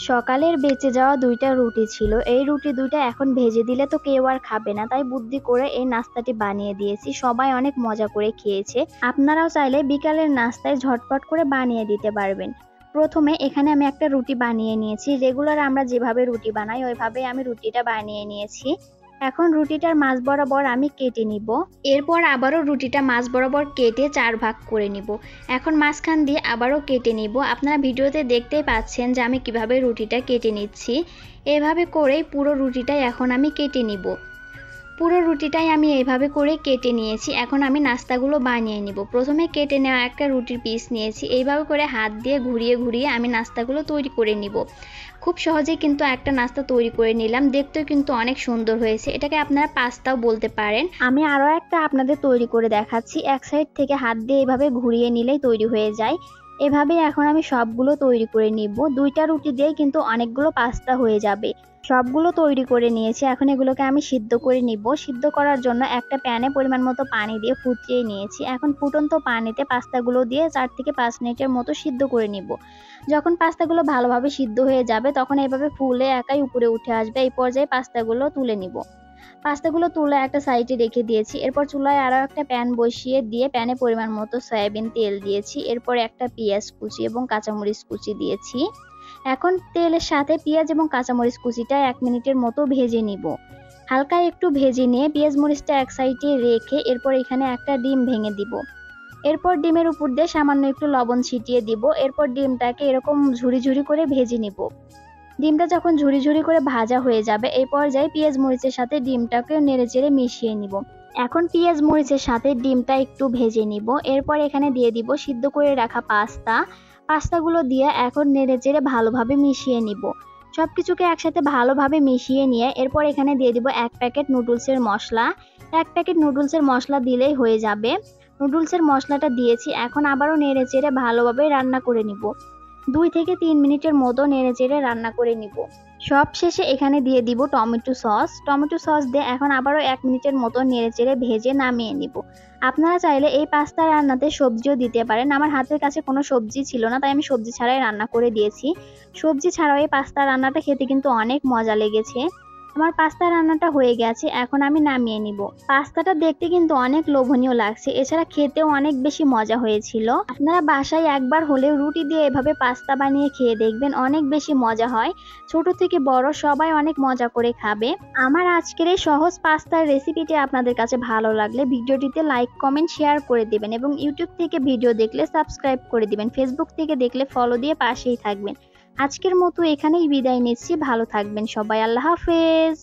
সকালের বেঁচে যাওয়া ২টা রুটি ছিল। এই রুটি ২টা এখন ভেজে দিলে তো কেউ আর খাবে না। তাই বুদ্ধি করে এই নাস্তাটি বানিয়ে দিয়েছি। সবাই অনেক মজা করে খেয়েছে। আপনারাও চাইলে বিকালের নাস্তায় ঝটপট করে বানিয়ে দিতে পারবেন। প্রথমে এখানে আমি একটা রুটি বানিয়ে নিয়েছি। রেগুলার আমরা যেভাবে রুটি বানাই ওইভাবেই আমি রুটিটা বানিয়ে নিয়েছি। এখন রুটিটার মাঝ বরাবর আমি কেটে নিব। এরপর আবারও রুটিটা মাঝ বরাবর কেটে ৪ ভাগ করে নিব। এখন মাঝখান দিয়ে আবারও কেটে নিব। আপনারা ভিডিওতে দেখতেই পাচ্ছেন যে আমি কিভাবে রুটিটা কেটে নিচ্ছি। এভাবে করেই পুরো রুটিটাই এখন আমি কেটে নিব। পুরো রুটিটাই আমি এইভাবে করে কেটে নিয়েছি। এখন আমি নাস্তাগুলো বানিয়ে নিব। প্রথমে কেটে নেওয়া একটা রুটির পিস নিয়েছি। এইভাবে করে হাত দিয়ে ঘুরিয়ে ঘুরিয়ে আমি নাস্তাগুলো তৈরি করে নিব। খুব সহজেই কিন্তু একটা নাস্তা তৈরি করে নিলাম। দেখতেও কিন্তু অনেক সুন্দর হয়েছে। এটাকে আপনারা পাস্তাও বলতে পারেন। আমি আরও একটা আপনাদের তৈরি করে দেখাচ্ছি। এক সাইড থেকে হাত দিয়ে এভাবে ঘুরিয়ে নিলেই তৈরি হয়ে যায়। এভাবেই এখন আমি সবগুলো তৈরি করে নিব। ২টা রুটি দিয়েই কিন্তু অনেকগুলো পাস্তা হয়ে যাবে। সবগুলো তৈরি করে নিয়েছি। এখন এগুলোকে আমি সিদ্ধ করে নিব। সিদ্ধ করার জন্য একটা প্যানে পরিমাণ মতো পানি দিয়ে ফুটিয়ে নিয়েছি। এখন ফুটন্ত পানিতে পাস্তাগুলো দিয়ে ৪ থেকে ৫ মিনিটের মতো সিদ্ধ করে নিব। যখন পাস্তাগুলো ভালোভাবে সিদ্ধ হয়ে যাবে তখন এভাবে ফুলে একাই উপরে উঠে আসবে। এই পর্যায়ে পাস্তাগুলো তুলে নিব। পাস্তাগুলো তুলে একটা সাইডে রেখে দিয়েছি। এরপর চুলায় আরও একটা প্যান বসিয়ে দিয়ে প্যানে পরিমাণ মতো সয়াবিন তেল দিয়েছি। এরপর একটা পেঁয়াজ কুচি এবং কাঁচামরিচ কুচি দিয়েছি। এখন তেলের সাথে পেঁয়াজ এবং কাঁচামরিচ কুচিটা ১ মিনিটের মতো ভেজে নিব। হালকা একটু ভেজে নিয়ে পেঁয়াজ মরিচটা এক সাইডে রেখে এরপর এখানে একটা ডিম ভেঙে দিব। এরপর ডিমের উপর দিয়ে সামান্য একটু লবণ ছিটিয়ে দিব। এরপর ডিমটাকে এরকম ঝুরি ঝুরি করে ভেজে নিব। ডিমটা যখন ঝুরি ঝুরি করে ভাজা হয়ে যাবে এই পর্যায়ে পেঁয়াজ মরিচের সাথে ডিমটাকে নেড়েচেড়ে মিশিয়ে নিব। এখন পেঁয়াজ মরিচের সাথে ডিমটা একটু ভেজে নিব। এরপর এখানে দিয়ে দিব সিদ্ধ করে রাখা পাস্তাগুলো দিয়ে এখন নেড়েচেড়ে ভালোভাবে মিশিয়ে নিব। সবকিছুকে একসাথে ভালোভাবে মিশিয়ে নিয়ে এরপর এখানে দিয়ে দিব ১ প্যাকেট নুডলসের মশলা। ১ প্যাকেট নুডলসের মশলা দিলেই হয়ে যাবে। নুডলসের মশলাটা দিয়েছি। এখন আবারও নেড়েচেড়ে ভালোভাবে রান্না করে নিব। ২ থেকে ৩ মিনিটের মতো নেড়েচেড়ে রান্না করে নিব। সবশেষে এখানে দিয়ে দিব টমেটো সস। টমেটো সস দিয়ে এখন আবারও ১ মিনিটের মতো নেড়েচেড়ে ভেজে নামিয়ে নিব। আপনারা চাইলে এই পাস্তা রান্নাতে সবজিও দিতে পারেন। আমার হাতের কাছে কোনো সবজি ছিল না তাই আমি সবজি ছাড়াই রান্না করে দিয়েছি। সবজি ছাড়াও এই পাস্তা রান্নাটা খেতে কিন্তু অনেক মজা লেগেছে। আমার পাস্তা রান্নাটা হয়ে গেছে। এখন আমি নামিয়ে নিব। পাস্তাটা দেখতে কিন্তু অনেক লোভনীয় লাগছে। এছাড়া খেতেও অনেক বেশি মজা হয়েছিল। আপনারা বাসায় একবার হলেও রুটি দিয়ে এভাবে পাস্তা বানিয়ে খেয়ে দেখবেন, অনেক বেশি মজা হয়। ছোট থেকে বড় সবাই অনেক মজা করে খাবে। আমার আজকের এই সহজ পাস্তার রেসিপিটি আপনাদের কাছে ভালো লাগলে ভিডিওটিতে লাইক, কমেন্ট, শেয়ার করে দিবেন এবং ইউটিউব থেকে ভিডিও দেখলে সাবস্ক্রাইব করে দিবেন। ফেসবুক থেকে দেখলে ফলো দিয়ে পাশেই থাকবেন। আজকের মতো এখানেই বিদায় নিচ্ছি। ভালো থাকবেন সবাই। আল্লাহ হাফেজ।